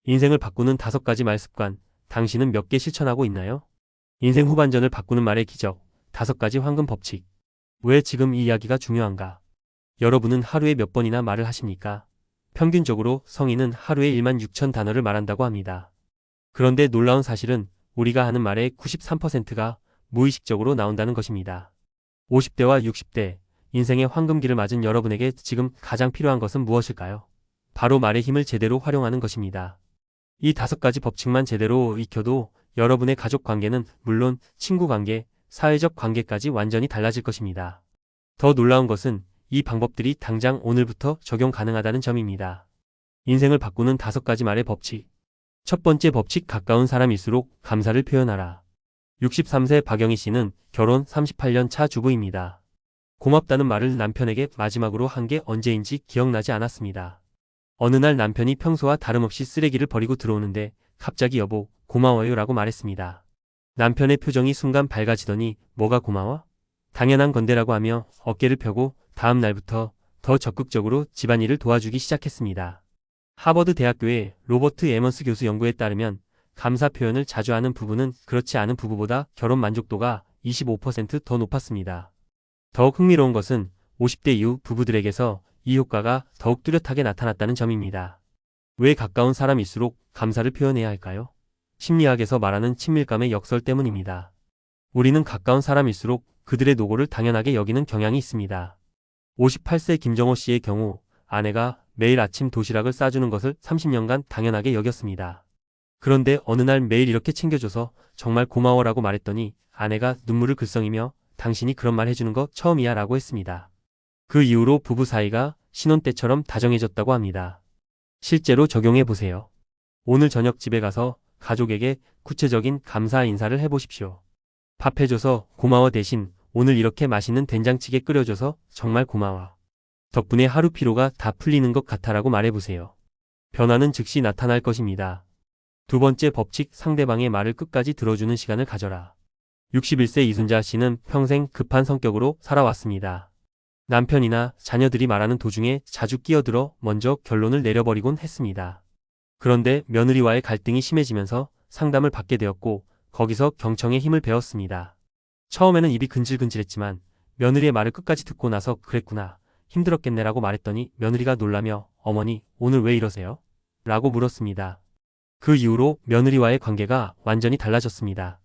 인생을 바꾸는 5가지 말습관, 당신은 몇 개 실천하고 있나요? 인생 후반전을 바꾸는 말의 기적, 5가지 황금 법칙. 왜 지금 이 이야기가 중요한가? 여러분은 하루에 몇 번이나 말을 하십니까? 평균적으로 성인은 하루에 16,000 단어를 말한다고 합니다. 그런데 놀라운 사실은 우리가 하는 말의 93%가 무의식적으로 나온다는 것입니다. 50대와 60대, 인생의 황금기를 맞은 여러분에게 지금 가장 필요한 것은 무엇일까요? 바로 말의 힘을 제대로 활용하는 것입니다. 이 5가지 법칙만 제대로 익혀도 여러분의 가족 관계는 물론 친구 관계, 사회적 관계까지 완전히 달라질 것입니다. 더 놀라운 것은 이 방법들이 당장 오늘부터 적용 가능하다는 점입니다. 인생을 바꾸는 5가지 말의 법칙. 첫 번째 법칙, 가까운 사람일수록 감사를 표현하라. 63세 박영희 씨는 결혼 38년 차 주부입니다. 고맙다는 말을 남편에게 마지막으로 한 게 언제인지 기억나지 않았습니다. 어느 날 남편이 평소와 다름없이 쓰레기를 버리고 들어오는데 갑자기 여보, 고마워요 라고 말했습니다. 남편의 표정이 순간 밝아지더니 뭐가 고마워? 당연한 건데라고 하며 어깨를 펴고 다음 날부터 더 적극적으로 집안일을 도와주기 시작했습니다. 하버드 대학교의 로버트 에먼스 교수 연구에 따르면 감사 표현을 자주 하는 부부는 그렇지 않은 부부보다 결혼 만족도가 25% 더 높았습니다. 더욱 흥미로운 것은 50대 이후 부부들에게서 이 효과가 더욱 뚜렷하게 나타났다는 점입니다. 왜 가까운 사람일수록 감사를 표현해야 할까요? 심리학에서 말하는 친밀감의 역설 때문입니다. 우리는 가까운 사람일수록 그들의 노고를 당연하게 여기는 경향이 있습니다. 58세 김정호 씨의 경우 아내가 매일 아침 도시락을 싸주는 것을 30년간 당연하게 여겼습니다. 그런데 어느 날 매일 이렇게 챙겨줘서 정말 고마워라고 말했더니 아내가 눈물을 글썽이며 당신이 그런 말 해주는 거 처음이야 라고 했습니다. 그 이후로 부부 사이가 신혼 때처럼 다정해졌다고 합니다. 실제로 적용해보세요. 오늘 저녁 집에 가서 가족에게 구체적인 감사 인사를 해보십시오. 밥 해줘서 고마워 대신 오늘 이렇게 맛있는 된장찌개 끓여줘서 정말 고마워. 덕분에 하루 피로가 다 풀리는 것 같아라고 말해보세요. 변화는 즉시 나타날 것입니다. 두 번째 법칙, 상대방의 말을 끝까지 들어주는 시간을 가져라. 61세 이순자 씨는 평생 급한 성격으로 살아왔습니다. 남편이나 자녀들이 말하는 도중에 자주 끼어들어 먼저 결론을 내려버리곤 했습니다. 그런데 며느리와의 갈등이 심해지면서 상담을 받게 되었고 거기서 경청의 힘을 배웠습니다. 처음에는 입이 근질근질했지만 며느리의 말을 끝까지 듣고 나서 그랬구나, 힘들었겠네라고 말했더니 며느리가 놀라며 어머니, 오늘 왜 이러세요? 라고 물었습니다. 그 이후로 며느리와의 관계가 완전히 달라졌습니다.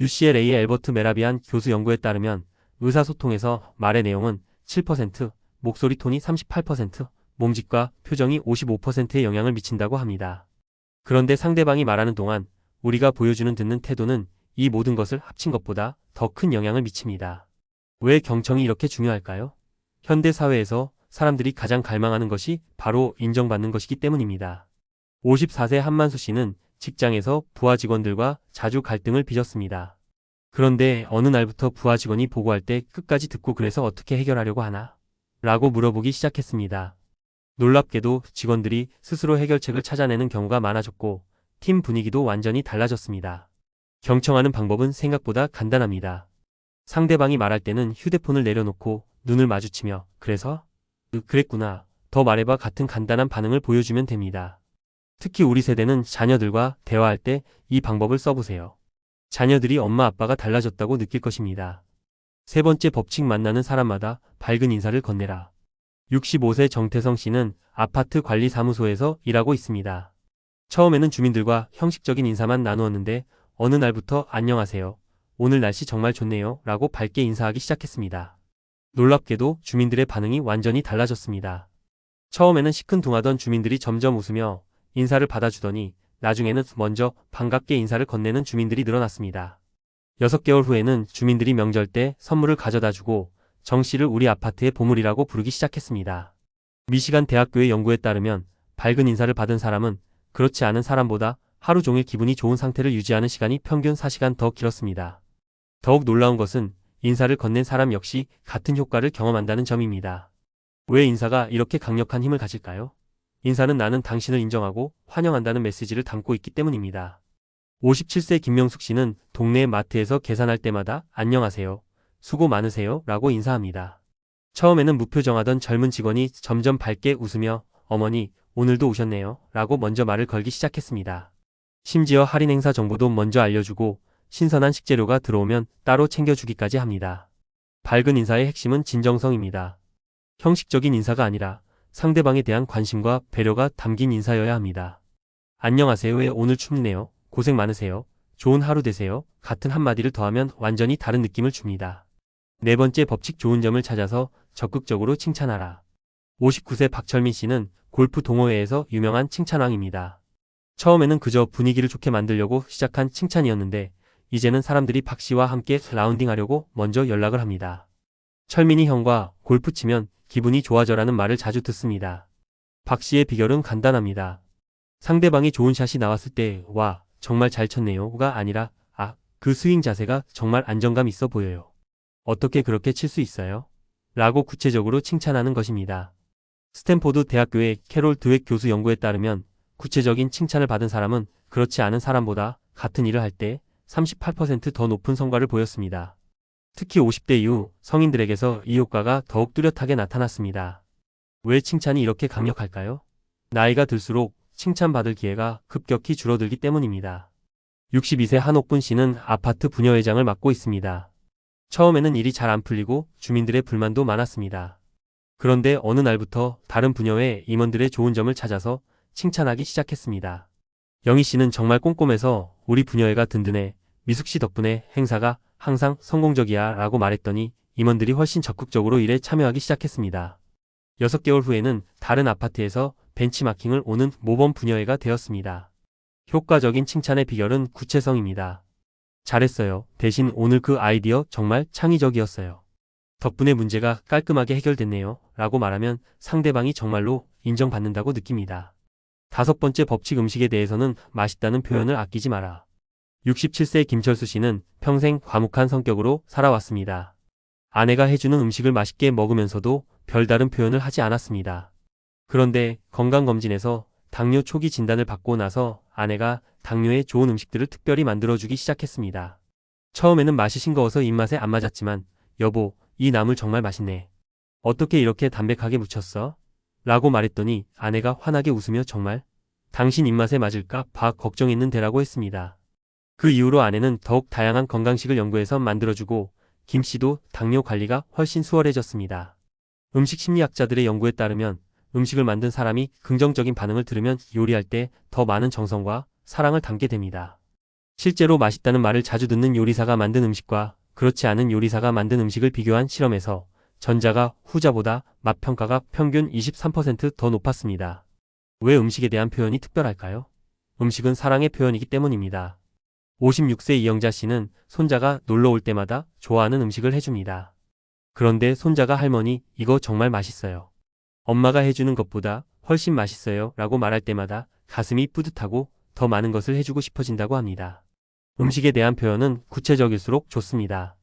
UCLA의 엘버트 메라비안 교수 연구에 따르면 의사소통에서 말의 내용은 7%, 목소리 톤이 38%, 몸짓과 표정이 55%의 영향을 미친다고 합니다. 그런데 상대방이 말하는 동안 우리가 보여주는 듣는 태도는 이 모든 것을 합친 것보다 더 큰 영향을 미칩니다. 왜 경청이 이렇게 중요할까요? 현대 사회에서 사람들이 가장 갈망하는 것이 바로 인정받는 것이기 때문입니다. 54세 한만수 씨는 직장에서 부하 직원들과 자주 갈등을 빚었습니다. 그런데 어느 날부터 부하 직원이 보고할 때 끝까지 듣고 그래서 어떻게 해결하려고 하나? 라고 물어보기 시작했습니다. 놀랍게도 직원들이 스스로 해결책을 찾아내는 경우가 많아졌고 팀 분위기도 완전히 달라졌습니다. 경청하는 방법은 생각보다 간단합니다. 상대방이 말할 때는 휴대폰을 내려놓고 눈을 마주치며 그래서? 그랬구나. 더 말해봐 같은 간단한 반응을 보여주면 됩니다. 특히 우리 세대는 자녀들과 대화할 때 이 방법을 써보세요. 자녀들이 엄마 아빠가 달라졌다고 느낄 것입니다. 세 번째 법칙, 만나는 사람마다 밝은 인사를 건네라. 65세 정태성 씨는 아파트 관리사무소에서 일하고 있습니다. 처음에는 주민들과 형식적인 인사만 나누었는데 어느 날부터 안녕하세요, 오늘 날씨 정말 좋네요 라고 밝게 인사하기 시작했습니다. 놀랍게도 주민들의 반응이 완전히 달라졌습니다. 처음에는 시큰둥하던 주민들이 점점 웃으며 인사를 받아주더니 나중에는 먼저 반갑게 인사를 건네는 주민들이 늘어났습니다. 6개월 후에는 주민들이 명절 때 선물을 가져다주고 정 씨를 우리 아파트의 보물이라고 부르기 시작했습니다. 미시간 대학교의 연구에 따르면 밝은 인사를 받은 사람은 그렇지 않은 사람보다 하루 종일 기분이 좋은 상태를 유지하는 시간이 평균 4시간 더 길었습니다. 더욱 놀라운 것은 인사를 건넨 사람 역시 같은 효과를 경험한다는 점입니다. 왜 인사가 이렇게 강력한 힘을 가질까요? 인사는 나는 당신을 인정하고 환영한다는 메시지를 담고 있기 때문입니다. 57세 김명숙 씨는 동네 마트에서 계산할 때마다 안녕하세요, 수고 많으세요 라고 인사합니다. 처음에는 무표정하던 젊은 직원이 점점 밝게 웃으며 어머니, 오늘도 오셨네요. 라고 먼저 말을 걸기 시작했습니다. 심지어 할인 행사 정보도 먼저 알려주고 신선한 식재료가 들어오면 따로 챙겨주기까지 합니다. 밝은 인사의 핵심은 진정성입니다. 형식적인 인사가 아니라 상대방에 대한 관심과 배려가 담긴 인사여야 합니다. 안녕하세요. 왜 오늘 춥네요. 고생 많으세요. 좋은 하루 되세요. 같은 한마디를 더하면 완전히 다른 느낌을 줍니다. 네 번째 법칙, 좋은 점을 찾아서 적극적으로 칭찬하라. 59세 박철민 씨는 골프 동호회에서 유명한 칭찬왕입니다. 처음에는 그저 분위기를 좋게 만들려고 시작한 칭찬이었는데 이제는 사람들이 박 씨와 함께 라운딩하려고 먼저 연락을 합니다. 철민이 형과 골프 치면 기분이 좋아져라는 말을 자주 듣습니다. 박 씨의 비결은 간단합니다. 상대방이 좋은 샷이 나왔을 때 와, 정말 잘 쳤네요가 아니라 아, 그 스윙 자세가 정말 안정감 있어 보여요. 어떻게 그렇게 칠 수 있어요? 라고 구체적으로 칭찬하는 것입니다. 스탠포드 대학교의 캐롤 드웩 교수 연구에 따르면 구체적인 칭찬을 받은 사람은 그렇지 않은 사람보다 같은 일을 할 때 38% 더 높은 성과를 보였습니다. 특히 50대 이후 성인들에게서 이 효과가 더욱 뚜렷하게 나타났습니다. 왜 칭찬이 이렇게 강력할까요? 나이가 들수록 칭찬받을 기회가 급격히 줄어들기 때문입니다. 62세 한옥분 씨는 아파트 부녀회장을 맡고 있습니다. 처음에는 일이 잘 안 풀리고 주민들의 불만도 많았습니다. 그런데 어느 날부터 다른 부녀회 임원들의 좋은 점을 찾아서 칭찬하기 시작했습니다. 영희 씨는 정말 꼼꼼해서 우리 부녀회가 든든해. 미숙 씨 덕분에 행사가 항상 성공적이야 라고 말했더니 임원들이 훨씬 적극적으로 일에 참여하기 시작했습니다. 6개월 후에는 다른 아파트에서 벤치마킹을 오는 모범 부녀회가 되었습니다. 효과적인 칭찬의 비결은 구체성입니다. 잘했어요. 대신 오늘 그 아이디어 정말 창의적이었어요. 덕분에 문제가 깔끔하게 해결됐네요. 라고 말하면 상대방이 정말로 인정받는다고 느낍니다. 5번째 법칙, 음식에 대해서는 맛있다는 표현을 아끼지 마라. 67세 김철수 씨는 평생 과묵한 성격으로 살아왔습니다. 아내가 해주는 음식을 맛있게 먹으면서도 별다른 표현을 하지 않았습니다. 그런데 건강검진에서 당뇨 초기 진단을 받고 나서 아내가 당뇨에 좋은 음식들을 특별히 만들어주기 시작했습니다. 처음에는 맛이 싱거워서 입맛에 안 맞았지만 여보, 이 나물 정말 맛있네. 어떻게 이렇게 담백하게 무쳤어? 라고 말했더니 아내가 환하게 웃으며 정말? 당신 입맛에 맞을까 봐 걱정했는데라고 했습니다. 그 이후로 아내는 더욱 다양한 건강식을 연구해서 만들어주고 김 씨도 당뇨 관리가 훨씬 수월해졌습니다. 음식 심리학자들의 연구에 따르면 음식을 만든 사람이 긍정적인 반응을 들으면 요리할 때 더 많은 정성과 사랑을 담게 됩니다. 실제로 맛있다는 말을 자주 듣는 요리사가 만든 음식과 그렇지 않은 요리사가 만든 음식을 비교한 실험에서 전자가 후자보다 맛 평가가 평균 23% 더 높았습니다. 왜 음식에 대한 표현이 특별할까요? 음식은 사랑의 표현이기 때문입니다. 56세 이영자 씨는 손자가 놀러 올 때마다 좋아하는 음식을 해줍니다. 그런데 손자가 할머니, 이거 정말 맛있어요. 엄마가 해주는 것보다 훨씬 맛있어요. 라고 말할 때마다 가슴이 뿌듯하고 더 많은 것을 해주고 싶어진다고 합니다. 음식에 대한 표현은 구체적일수록 좋습니다.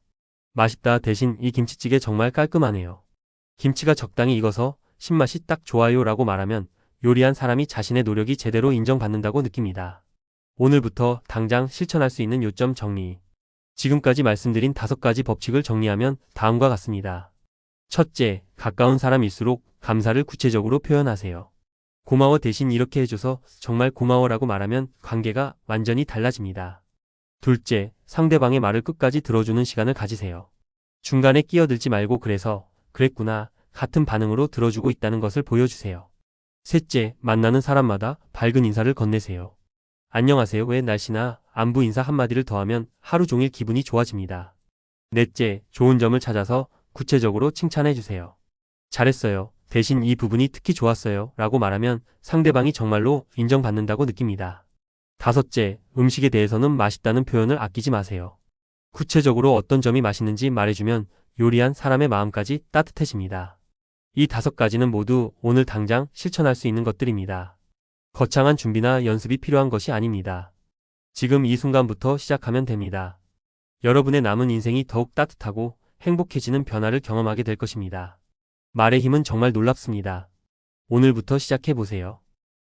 맛있다 대신 이 김치찌개 정말 깔끔하네요. 김치가 적당히 익어서 신맛이 딱 좋아요. 라고 말하면 요리한 사람이 자신의 노력이 제대로 인정받는다고 느낍니다. 오늘부터 당장 실천할 수 있는 요점 정리. 지금까지 말씀드린 5가지 법칙을 정리하면 다음과 같습니다. 첫째, 가까운 사람일수록 감사를 구체적으로 표현하세요. 고마워 대신 이렇게 해줘서 정말 고마워라고 말하면 관계가 완전히 달라집니다. 둘째, 상대방의 말을 끝까지 들어주는 시간을 가지세요. 중간에 끼어들지 말고 그래서, 그랬구나, 같은 반응으로 들어주고 있다는 것을 보여주세요. 셋째, 만나는 사람마다 밝은 인사를 건네세요. 안녕하세요, 왜 날씨나 안부 인사 한마디를 더하면 하루 종일 기분이 좋아집니다. 넷째, 좋은 점을 찾아서 구체적으로 칭찬해주세요. 잘했어요. 대신 이 부분이 특히 좋았어요. 라고 말하면 상대방이 정말로 인정받는다고 느낍니다. 다섯째, 음식에 대해서는 맛있다는 표현을 아끼지 마세요. 구체적으로 어떤 점이 맛있는지 말해주면 요리한 사람의 마음까지 따뜻해집니다. 이 5가지는 모두 오늘 당장 실천할 수 있는 것들입니다. 거창한 준비나 연습이 필요한 것이 아닙니다. 지금 이 순간부터 시작하면 됩니다. 여러분의 남은 인생이 더욱 따뜻하고 행복해지는 변화를 경험하게 될 것입니다. 말의 힘은 정말 놀랍습니다. 오늘부터 시작해보세요.